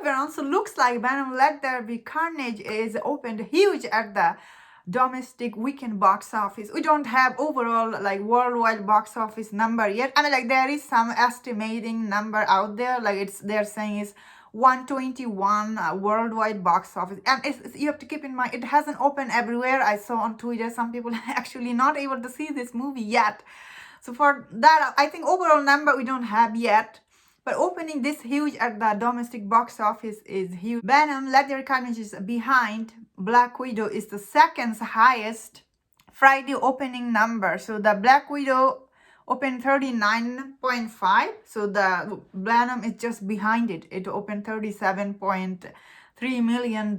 Venom. So looks like Venom Let There Be Carnage is opened huge at the domestic weekend box office. We don't have overall like worldwide box office number yet. I mean, like there is some estimating number out there, like they're saying is 121 worldwide box office, and you have to keep in mind it hasn't opened everywhere. I saw on Twitter some people actually not able to see this movie yet. So for that, I think overall number we don't have yet. But opening this huge at the domestic box office is huge. Venom, Let There Be Carnage is behind. Black Widow is the second highest Friday opening number. So the Black Widow opened 39.5. So the Venom is just behind it. It opened $37.3 million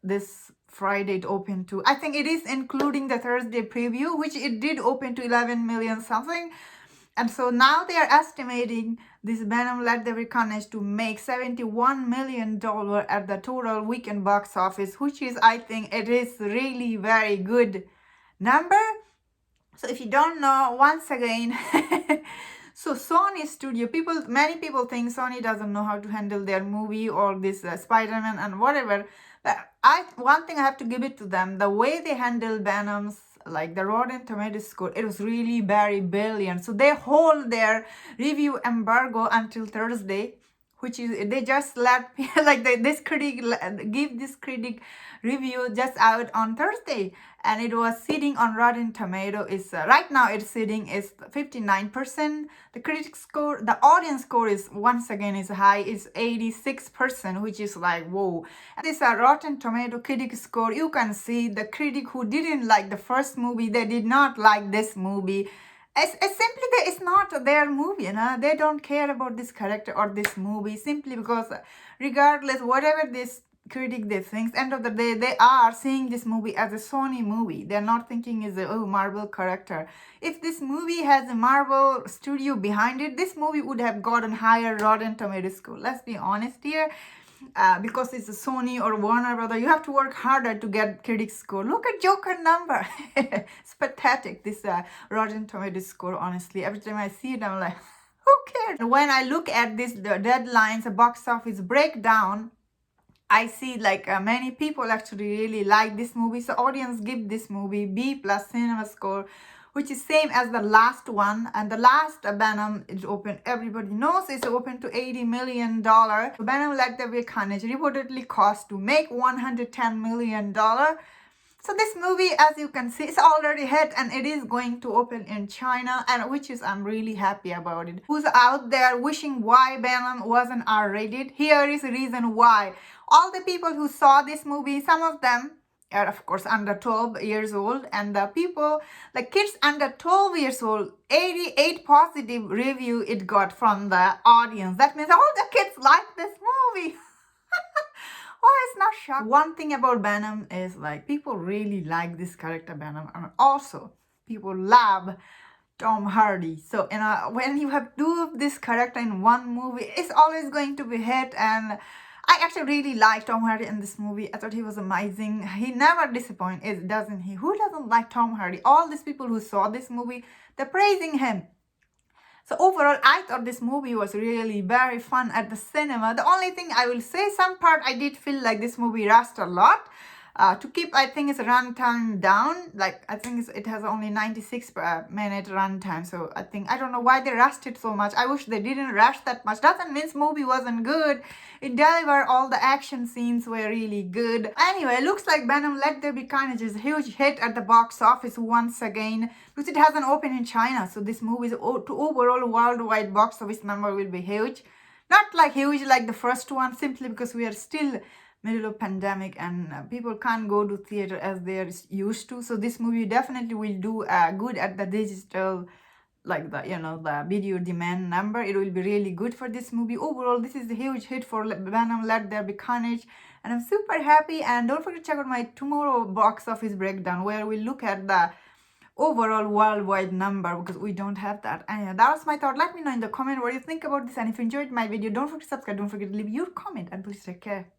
this Friday. It opened to, I think it is including the Thursday preview, which it did open to 11 million something. And so now they are estimating this Venom Let There Be Carnage to make $71 million at the total weekend box office, which is, I think, it is really very good number. So if you don't know, once again, so Sony Studio, many people think Sony doesn't know how to handle their movie or this Spider-Man and whatever. But one thing I have to give it to them, the way they handle Venom's, like the Rotten Tomatoes score, it was really very brilliant. So they hold their review embargo until Thursday, which is they just let like this critic give this critic review just out on Thursday, and it was sitting on Rotten Tomato is right now it's sitting is 59%. The critic score, the audience score is once again is high, it's 86%, which is like whoa. And this Rotten Tomato critic score, you can see the critic who didn't like the first movie, they did not like this movie. It's simply that it's not their movie, you know. They don't care about this character or this movie simply because regardless whatever this critic they think, end of the day they are seeing this movie as a Sony movie. They're not thinking is a Marvel character. If this movie has a Marvel studio behind it, this movie would have gotten higher Rotten Tomato score. Let's be honest here. Because it's a Sony or Warner Brother, you have to work harder to get critic score. Look at Joker number. It's pathetic, this Rotten Tomato score, honestly. Every time I see it, I'm like, who cares? When I look at this, the deadlines, the box office breakdown, I see like many people actually really like this movie. So audience give this movie B+ cinema score, which is same as the last one. And the last Venom is open, everybody knows it's open to $80 million. Venom Let There Be Carnage reportedly cost to make $110 million. So this movie, as you can see, it's already hit and it is going to open in China, and which is I'm really happy about it. Who's out there wishing why Venom wasn't R-rated? Here is the reason why. All the people who saw this movie, some of them are of course under 12 years old, and the people, like kids under 12 years old, 88 positive review it got from the audience. That means all the kids like this movie. Oh, it's not shocking. One thing about Venom is like people really like this character Venom, and also people love Tom Hardy. So when you have two of this character in one movie, it's always going to be hit. And I actually really like Tom Hardy in this movie. I thought he was amazing. He never disappoints, doesn't he? Who doesn't like Tom Hardy? All these people who saw this movie, they're praising him. So overall, I thought this movie was really very fun at the cinema. The only thing I will say, some part I did feel like this movie rushed a lot. To keep, I think, its runtime down. Like, I think it has only 96-minute runtime. So, I don't know why they rushed it so much. I wish they didn't rush that much. Doesn't mean movie wasn't good. It delivered, all the action scenes were really good. Anyway, looks like Venom Let There Be Carnage is a huge hit at the box office once again, because it hasn't opened in China. So, this movie's overall worldwide box office number will be huge. Not like huge like the first one, simply because we are still middle of pandemic and people can't go to theater as they're used to. So this movie definitely will do good at the digital, like the video demand number. It will be really good for this movie. Overall, this is a huge hit for Venom Let There Be Carnage, and I'm super happy. And don't forget to check out my tomorrow box office breakdown, where we look at the overall worldwide number, because we don't have that. And that was my thought. Let me know in the comment what you think about this, and if you enjoyed my video, don't forget to subscribe, don't forget to leave your comment, and please take care.